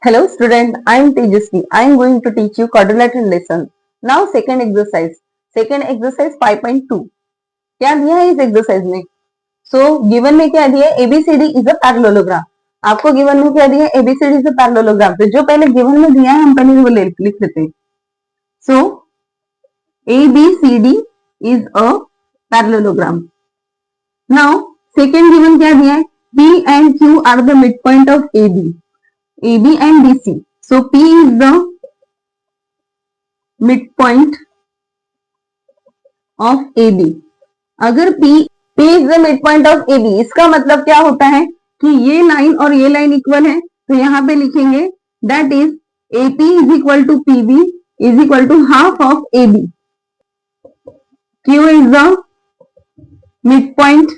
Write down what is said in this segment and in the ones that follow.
Hello student, I am Tejasvi. I am going to teach you quadrilateral lesson. Now second exercise. Second exercise 5.2. क्या दिया है इस exercise में? Given में क्या दिया है? ABCD is a parallelogram. आपको गिवन में क्या दिया है? ABCD is a parallelogram. तो जो पहले गिवन में दिया है हम पहले वो लिख लेते हैं. ABCD is a parallelogram. Now second given क्या दिया है? P and Q are the midpoint of AB and DC. So P is the midpoint of AB. अगर P is the midpoint of AB, इसका मतलब क्या होता है कि ये लाइन और ये लाइन इक्वल है. तो यहाँ पे लिखेंगे that is AP is equal to PB is equal to half of AB. Q is the midpoint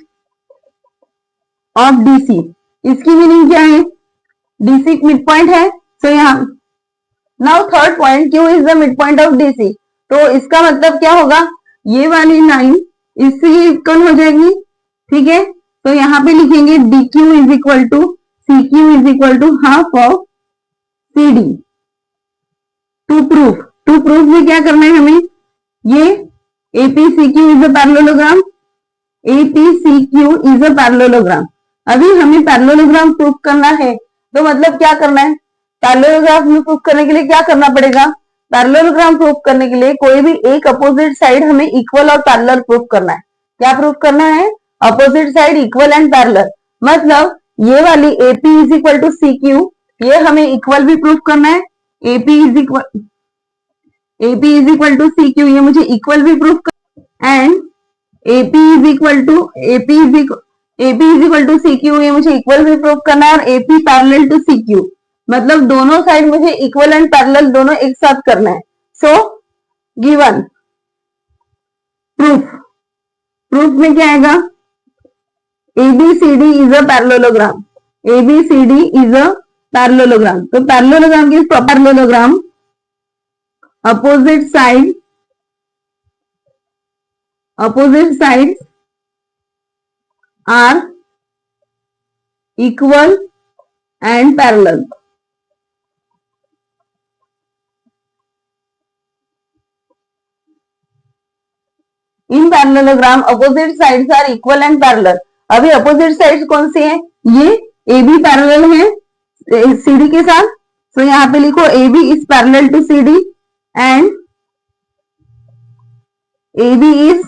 of DC. इसकी मीनिंग क्या है? DC मिड है. सो यहाँ now third point, Q is the mid point of DC. तो इसका मतलब क्या होगा? ये वाली लाइन इससे इक्वल हो जाएगी. ठीक है, तो यहाँ पे लिखेंगे DQ is equal to CQ is equal to half of CD. To proof में क्या करना है हमें? ये APCQ is a parallelogram. APCQ is a parallelogram. अभी हमें पैरेललोग्राम प्रूफ करना है. तो मतलब क्या करना है? पैरेललोग्राम प्रूफ करने के लिए क्या करना पड़ेगा? पैरेललोग्राम प्रूफ करने के लिए कोई भी एक अपोजिट साइड हमें इक्वल और पैरेलल प्रूफ करना है. क्या प्रूफ करना है? Opposite side equal and parallel. मतलब ये वाली AP is equal to CQ, ये हमें इक्वल भी प्रूफ करना है. AP is equal to CQ, ये मुझे इक्वल भी प्रूफ करना है. And AP is equal to CQ, ये मुझे इक्वल भी प्रूफ करना है. और AP पैरेलल टू CQ, मतलब दोनों साइड मुझे इक्वल एंड पैरेलल दोनों एक साथ करना है. सो गिवन प्रूफ में क्या आएगा? ABCD is a parallelogram. ABCD is a parallelogram. तो पैरेललोग्राम की parallelogram opposite side are equal and parallel. In parallelogram opposite sides are equal and parallel. अभी opposite sides कौन सी है? ये AB पैरेलल है CD के साथ. तो यहाँ पे लिखो AB is parallel to CD and AB is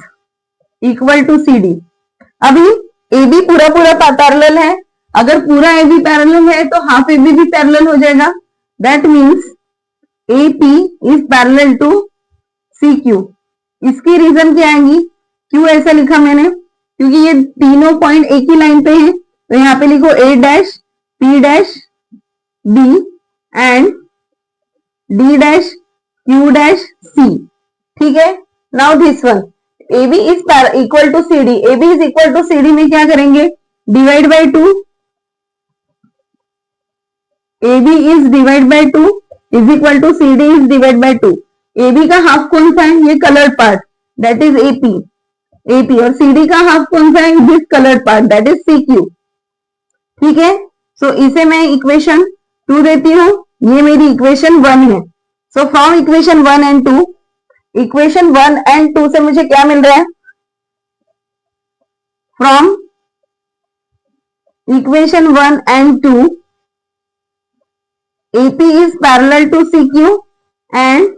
equal to CD. अभी AB पूरा पैरेलल है. अगर पूरा AB पैरेलल है तो हाफ AB भी पैरेलल हो जाएगा. That means AP is parallel to CQ. इसकी रीजन क्या आएगी? क्यों ऐसा लिखा मैंने? क्योंकि ये तीनों पॉइंट एक ही लाइन पे हैं. तो यहाँ पे लिखो A dash P dash B and D dash Q dash C. ठीक है, now this one AB is equal to CD. AB is equal to CD में क्या करेंगे? Divide by 2. AB is divide by 2 is equal to CD is divide by 2. AB का half कौन सा है? ये coloured part, that is AP. और CD का हाफ कौन सा है? This coloured part, that is CQ. ठीक है, सो इसे मैं इक्वेशन 2 देती हूँ. ये मेरी इक्वेशन 1 है. So from equation 1 and 2, equation 1 and 2 से मुझे क्या मिल रहा है? From equation 1 and 2 AP is parallel to CQ and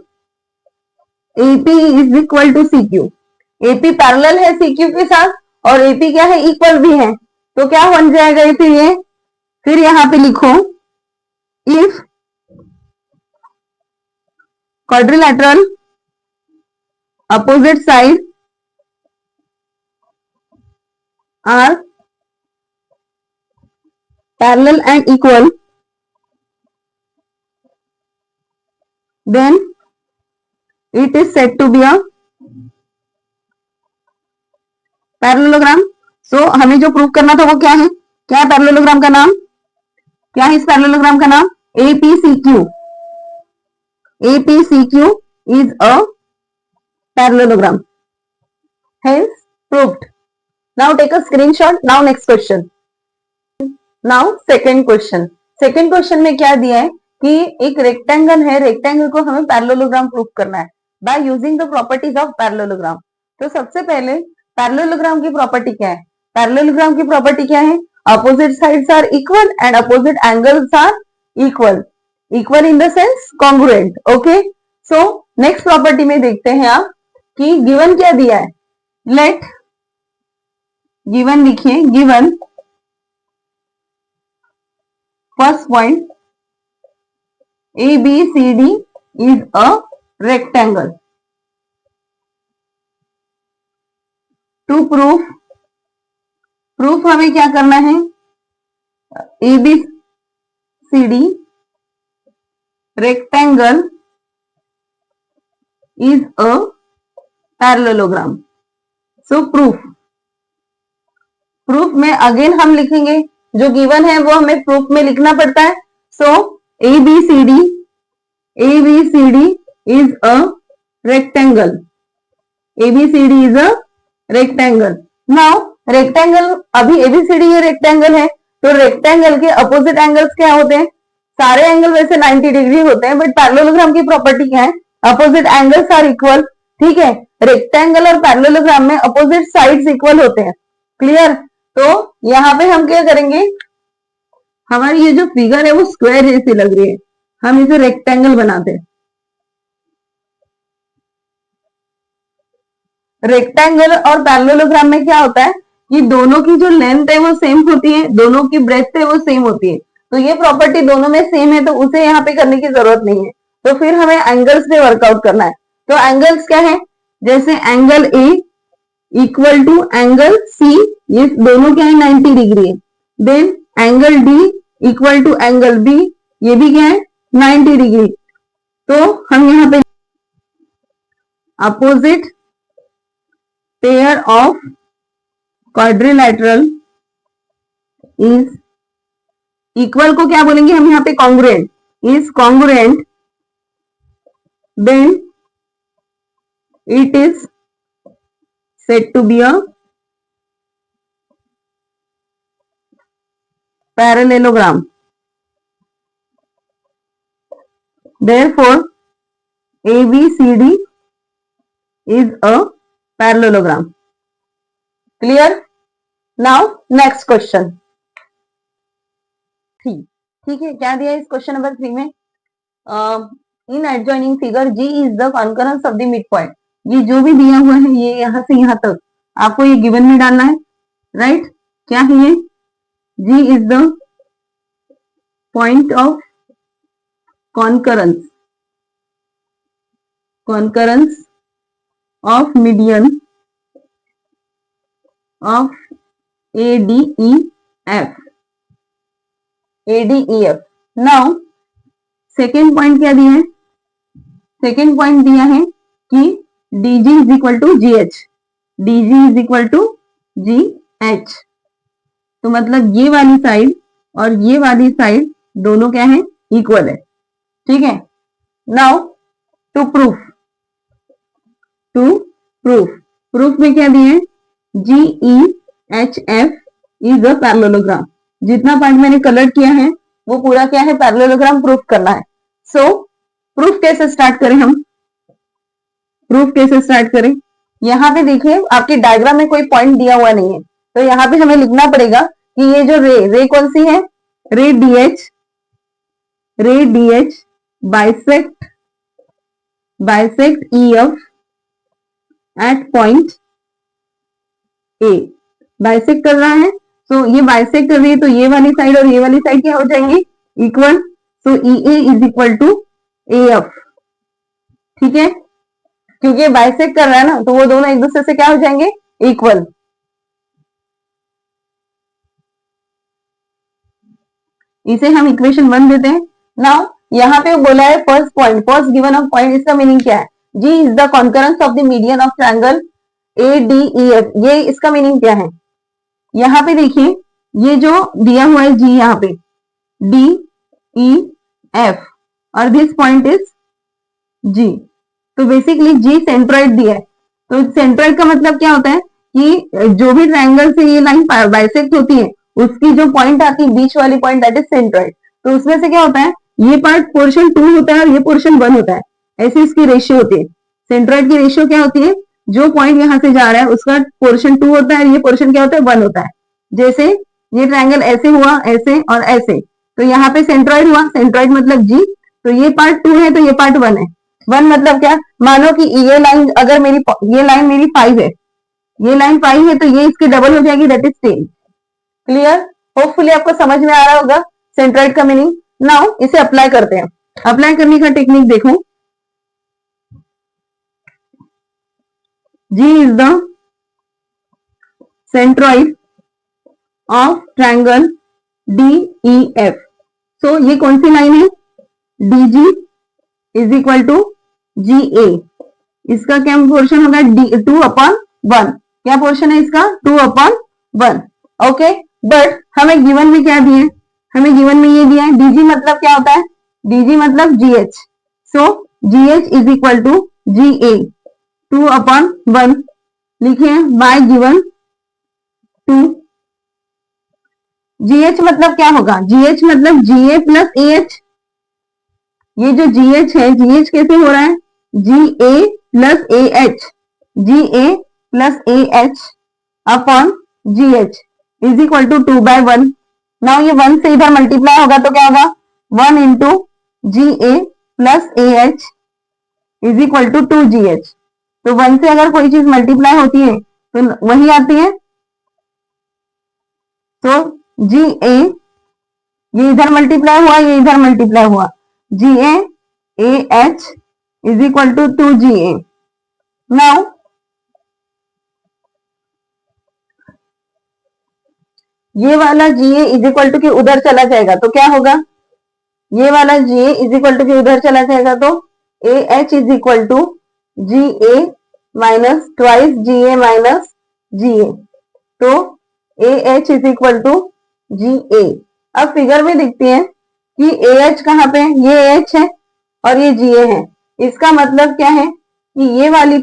AP is equal to CQ. AP parallel है CQ के साथ और AP क्या है? इक्वल भी है. तो क्या बन जाएगा ये? फिर यहां पे लिखो if quadrilateral opposite sides are parallel and equal, then it is said to be a parallelogram. So हमें जो प्रूव करना था वो क्या है? क्या है पैरेललोग्राम का नाम? क्या है इस पैरेललोग्राम का नाम? APCQ. APCQ is a parallelogram. Hence proved. Now take a screenshot. Now next question. Now second question. Second question में क्या दिया है कि एक रेक्टेंगल है, रेक्टेंगल को हमें पैरेललोग्राम प्रूफ करना है by using the properties of parallelogram. तो सबसे पहले पैरेललोग्राम की प्रॉपर्टी क्या है? पैरेललोग्राम की प्रॉपर्टी क्या है? Opposite sides are equal and opposite angles are equal, equal in the sense congruent. Okay, so next property में देखते हैं आप कि गिवन क्या दिया है। लेट गिवन लिखिए, given first point ABCD is a rectangle. To proof हमें क्या करना है? ABCD rectangle is a parallelogram. So proof में अगेन हम लिखेंगे, जो गिवन है वो हमें प्रूफ में लिखना पड़ता है। सो ABCD is a rectangle. ABCD is a rectangle. Now rectangle, अभी ABCD ये rectangle है, तो rectangle के अपोजिट एंगल्स क्या होते हैं? सारे एंगल वैसे 90 डिग्री होते हैं, बट पैरेललोग्राम की प्रॉपर्टी क्या है? Opposite angles are equal. ठीक है, रेक्टेंगल और पैरेललोग्राम में अपोजिट साइड्स इक्वल होते हैं। क्लियर? तो यहाँ पे हम क्या करेंगे, हमारी ये जो फिगर है वो स्क्वायर जैसी लग रही है, हम इसे रेक्टेंगल बनाते हैं। रेक्टेंगल और पैरेललोग्राम में क्या होता है कि दोनों की जो लेंथ है वो सेम होती है, दोनों की ब्रेड्थ है वो सेम होती है। तो ये प्रॉपर्टी दोनों में सेम है, तो उसे यहाँ पे करने की जरूरत नहीं है। तो फिर हमें एंगल्स पे वर्कआउट करना है। तो एंगल्स क्या है? जैसे angle A equal to angle C, ये दोनों क्या है? 90 डिग्री है। Then angle D equal to angle B, ये भी क्या है? 90 डिग्री। तो हम यहाँ पे opposite pair of quadrilateral is equal को क्या बोलेंगे हम यहाँ पे? Congruent. Is congruent, then it is said to be a parallelogram. Therefore, ABCD is a parallelogram. Clear? Now next question. ठीक है, क्या दिया इस क्वेश्चन नंबर 3 में? In adjoining figure G is the concurrence of the midpoint. ये जो भी दिया हुआ है, ये यहां से यहां तक आपको ये गिवन में डालना है, राइट? क्या है ये? G is the point of concurrence of median of ADEF. Now second point क्या दिया है? सेकेंड पॉइंट दिया है कि DG is equal to GH. DG is equal to GH. तो मतलब ये वाली साइड और ये वाली साइड दोनों क्या है? इक्वल है। ठीक है, नाउ टू प्रूफ में क्या दिए? GEHF is a parallelogram. जितना पार्ट मैंने कलर किया है वो पूरा क्या है? पैरेललोग्राम प्रूफ करना है। सो प्रूफ कैसे स्टार्ट करें हम? यहाँ पे देखिए, आपके डायग्राम में कोई पॉइंट दिया हुआ नहीं है, तो यहाँ पे हमें लिखना पड़ेगा कि ये जो रे कौन सी है? Ray DH bisect EF at point A. Bisect कर रहा है, तो ये बाइसेक्ट कर रही है, तो ये वाली साइड और ये वाली साइड क्या हो जाएंगी? Equal. So EA is equal to AF। ठीक है, क्योंकि बाइसेक्ट कर रहा है ना, तो वो दोनों एक दूसरे से क्या हो जाएंगे? इक्वल। इसे हम इक्वेशन 1 देते हैं। नाउ यहाँ पे बोला है फर्स्ट गिवन ऑफ पॉइंट, इसका मीनिंग क्या है? G is the concurrence of the median of triangle ADEF। ये इसका मीनिंग क्या है? यहाँ पे देखिए, ये जो दिया हुआ है G, यहाँ पे DEF और दिस पॉइंट इज G। तो बेसिकली G सेंट्रॉइड दिया है। तो सेंट्रॉइड का मतलब क्या होता है कि जो भी ट्रायंगल से ये लाइन बाइसेक्ट होती है, उसकी जो पॉइंट आती है, बीच वाली पॉइंट, दैट इज सेंट्रॉइड। तो उसमें से क्या होता है ये पार्ट पोर्शन 2 होता है और ये पोर्शन 1 होता है, ऐसी इसकी रेशियो होती है। सेंट्रॉइड की रेशियो क्या होती है, जो पॉइंट यहाँ से जा रहा है उसका पोर्शन 2 होता है, ये पोर्शन क्या होता है 1 होता है। जैसे ये ट्रायंगल ऐसे हुआ, ऐसे और ऐसे, तो यहाँ पे सेंट्रॉइड हुआ, सेंट्रॉइड मतलब जी, तो ये पार्ट 2 है तो ये पार्ट 1 है। 1 मतलब क्या, मानो कि ये लाइन अगर मेरी, ये लाइन मेरी 5 है, ये लाइन 5 है तो ये इसकी डबल हो जाएगी, दैट इज 10। क्लियर, होपफुली आपको समझ में आ रहा होगा सेंट्रॉइड का मीनिंग। नाउ इसे अप्लाई करते हैं। अप्लाई करने का टेक्निक देखो, G is the centroid of triangle DEF. So ये कौन सी लाइन है, DG is equal to GA। इसका क्या पोर्शन होगा, 2/1। क्या पोर्शन है इसका, 2/1। ओके, बट हमें गिवन में क्या दिए, हमें गिवन में ये दिया है, DG मतलब क्या होता है, DG मतलब GH। So GH is equal to GA 2/1 लिखे बाय गिवन 2। GH मतलब क्या होगा, GH मतलब GA प्लस AH। ये जो GH है, GH कैसे हो रहा है, GA plus AH, GA plus AH upon GH is equal to 2/1। Now ये 1 से इधर मल्टीप्लाई होगा तो क्या होगा, 1 into GA plus AH is equal to 2GH। तो 1 से अगर कोई चीज मल्टीप्लाई होती है तो वही आती है। तो GA, ये इधर मल्टीप्लाई हुआ, ये इधर मल्टीप्लाई हुआ, GA AH is equal to 2GA। Now ये वाला GA इज इक्वल टू के उधर चला जाएगा तो क्या होगा, ये वाला GA इज इक्वल टू के उधर चला जाएगा तो AH is equal to GA minus twice GA minus GA, तो AH is equal to GA। अब फिगर में दिखती है कि AH कहाँ पे है, ये AH है और ये GA है। इसका मतलब क्या है कि ये वाली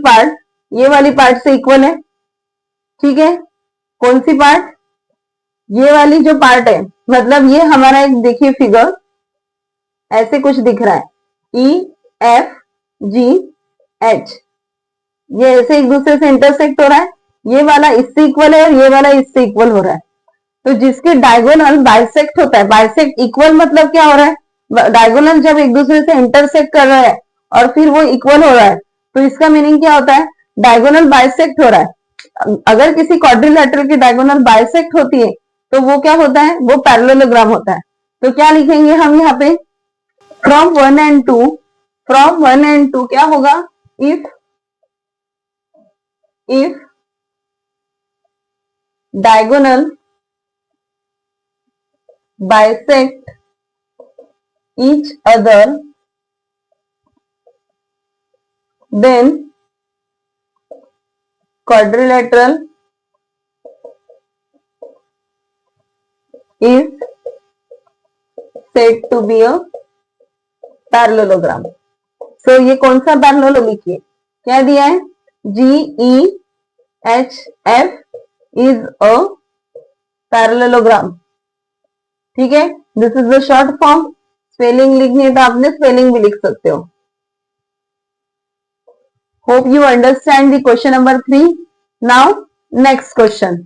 पार्ट से इक्वल है। ठीक है, कौन सी पार्ट, ये वाली जो पार्ट है, मतलब ये हमारा एक देखिए फिगर ऐसे कुछ दिख रहा है, EFGH, ये ऐसे एक दूसरे से इंटरसेक्ट हो रहा है, ये वाला इससे इक्वल है और ये वाला इससे इक्वल हो रहा है। तो जिसके डायगोनल बाइसेक्ट होता है, बाइसेक्ट इक्वल मतलब क्या हो रहा है, डायगोनल जब एक दूसरे से इंटरसेक्ट कर रहा है और फिर वो इक्वल हो रहा है तो इसका मीनिंग क्या होता है, डायगोनल बाइसेक्ट हो रहा है। अगर किसी क्वाड्रिलेटरल की डायगोनल बाइसेक्ट होती है तो वो क्या होता है, वो पैरेललोग्राम होता है। तो क्या लिखेंगे हम यहाँ पे, फ्रॉम 1 एंड 2 क्या होगा, if diagonal bisect each other then quadrilateral is said to be a parallelogram। so ये कौन सा पैरेलल लिखिए, क्या दिया है, GEHF is a parallelogram। ठीक है, this is the short form. Spelling लिखनी है तो आपने स्पेलिंग भी लिख सकते हो। Hope you understand the question number 3। Now next question.